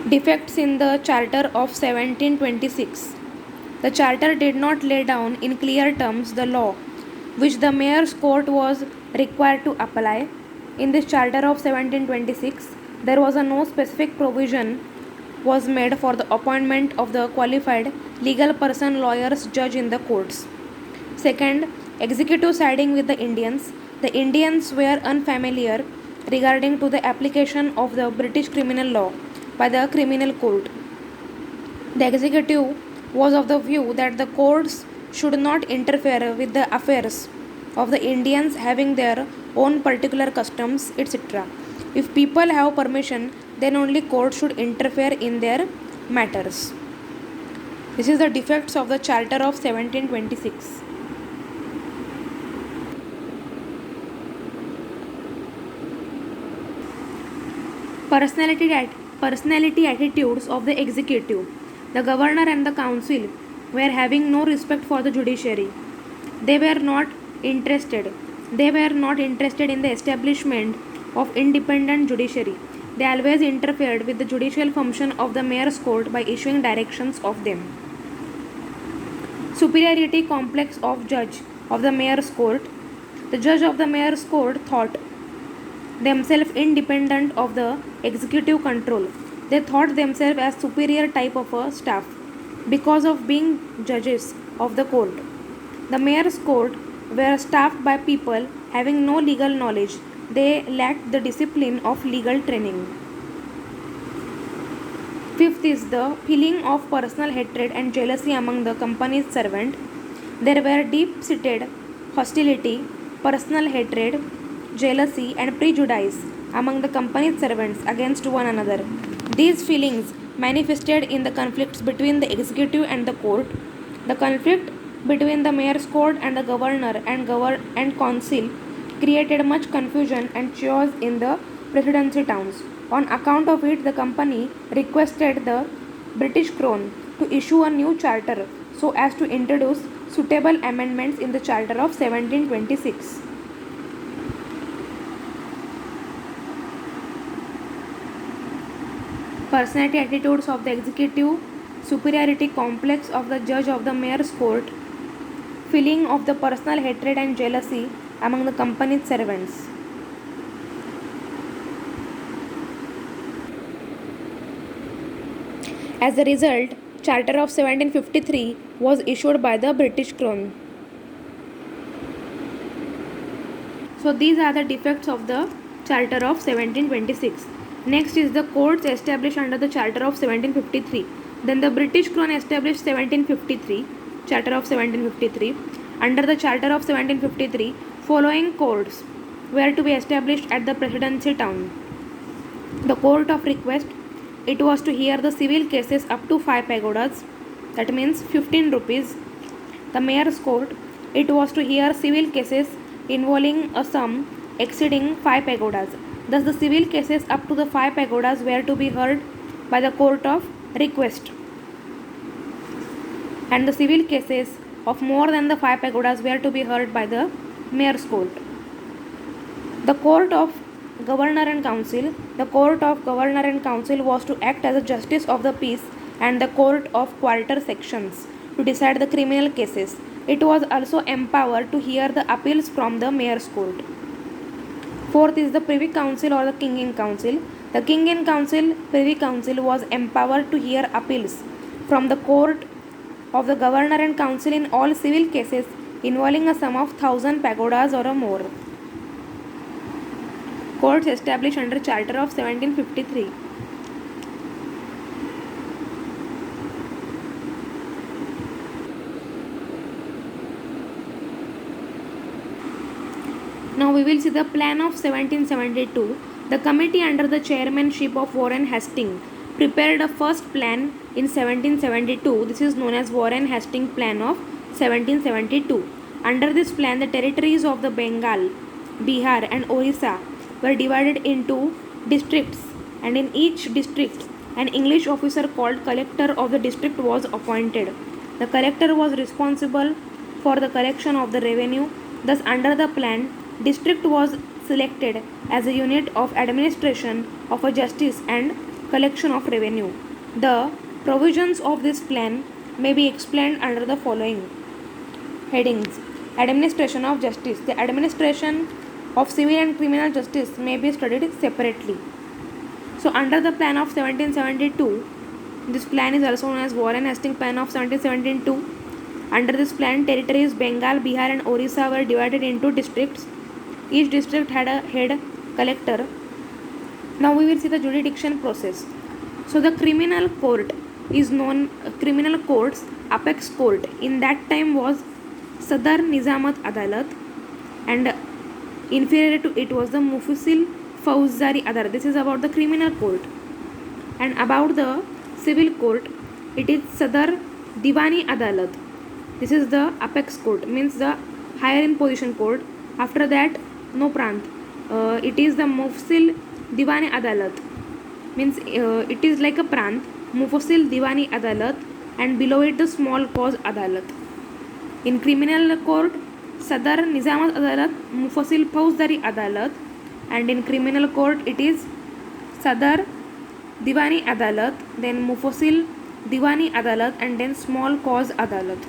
Defects in the Charter of 1726. The Charter did not lay down in clear terms the law which the Mayor's Court was required to apply. In this Charter of 1726, there was no specific provision was made for the appointment of the qualified legal person, lawyers, judge in the courts. Second, executive siding with the Indians. The Indians were unfamiliar regarding to the application of the British criminal law by the criminal court. The executive was of the view that the courts should not interfere with the affairs of the Indians having their own particular customs, etc. If people have permission, then only courts should interfere in their matters. This is the defects of the Charter of 1726. Personality attitudes of the executive. The governor and the council were having no respect for the judiciary. They were not interested. They were not interested in the establishment of independent judiciary. They always interfered with the judicial function of the mayor's court by issuing directions of them. Superiority complex of judge of the mayor's court. The judge of the mayor's court thought themselves independent of the executive control. They thought themselves as superior type of a staff because of being judges of the court. The mayor's court were staffed by people having no legal knowledge. They lacked the discipline of legal training. Fifth is the feeling of personal hatred and jealousy among the company's servant. There were deep-seated hostility, personal hatred, jealousy, and prejudice among the company's servants against one another. These feelings manifested in the conflicts between the executive and the court. The conflict between the mayor's court and the governor and council created much confusion and chaos in the presidency towns. On account of it, the company requested the British Crown to issue a new charter so as to introduce suitable amendments in the Charter of 1726. Personality attitudes of the executive, superiority complex of the judge of the mayor's court, feeling of the personal hatred and jealousy among the company's servants. As a result, Charter of 1753 was issued by the British Crown. So these are the defects of the Charter of 1726. Next is the courts established under the Charter of 1753. Then the British Crown established 1753, Charter of 1753. Under the Charter of 1753, following courts were to be established at the Presidency town. The Court of Request, it was to hear the civil cases up to 5 pagodas, that means 15 rupees. The Mayor's Court, it was to hear civil cases involving a sum exceeding 5 pagodas. Thus, the civil cases up to the 5 pagodas were to be heard by the Court of Request, and the civil cases of more than the 5 pagodas were to be heard by the Mayor's Court. The Court of Governor and Council. The Court of Governor and Council was to act as a justice of the peace and the Court of Quarter Sections to decide the criminal cases. It was also empowered to hear the appeals from the Mayor's Court. Fourth is the Privy Council or the King in Council. The King in Council, Privy Council, was empowered to hear appeals from the Court of the Governor and Council in all civil cases involving a sum of 1000 pagodas or more. Courts established under Charter of 1753. Now we will see the plan of 1772. The committee under the chairmanship of Warren Hastings prepared a first plan in 1772. This is known as Warren Hastings Plan of 1772. Under this plan, the territories of the Bengal, Bihar and Orissa were divided into districts, and in each district an English officer called collector of the district was appointed. The collector was responsible for the collection of the revenue. Thus, under the plan, district was selected as a unit of administration of a justice and collection of revenue. The provisions of this plan may be explained under the following headings. Administration of justice. The administration of civil and criminal justice may be studied separately. So under the plan of 1772, this plan is also known as Warren Hastings plan of 1772. Under this plan, territories Bengal, Bihar and Orissa were divided into districts. Each district had a head collector. Now we will see the jurisdiction process. So the criminal court is known, criminal courts, apex court in that time was Sadar Nizamat Adalat, and inferior to it was the Mufassil Fauzdari Adalat. This is about the criminal court. And about the civil court, it is Sadar Diwani Adalat. This is the apex court, means the higher in position court. After that, no prant. It is the Mufassil Diwani Adalat, means it is like a prant, Mufassil Diwani Adalat, and below it the small cause Adalat. In criminal court, Sadar Nizamat Adalat, Mufassil Fauzdari Adalat, and in criminal court it is Sadar Diwani Adalat, then Mufassil Diwani Adalat, and then small cause Adalat.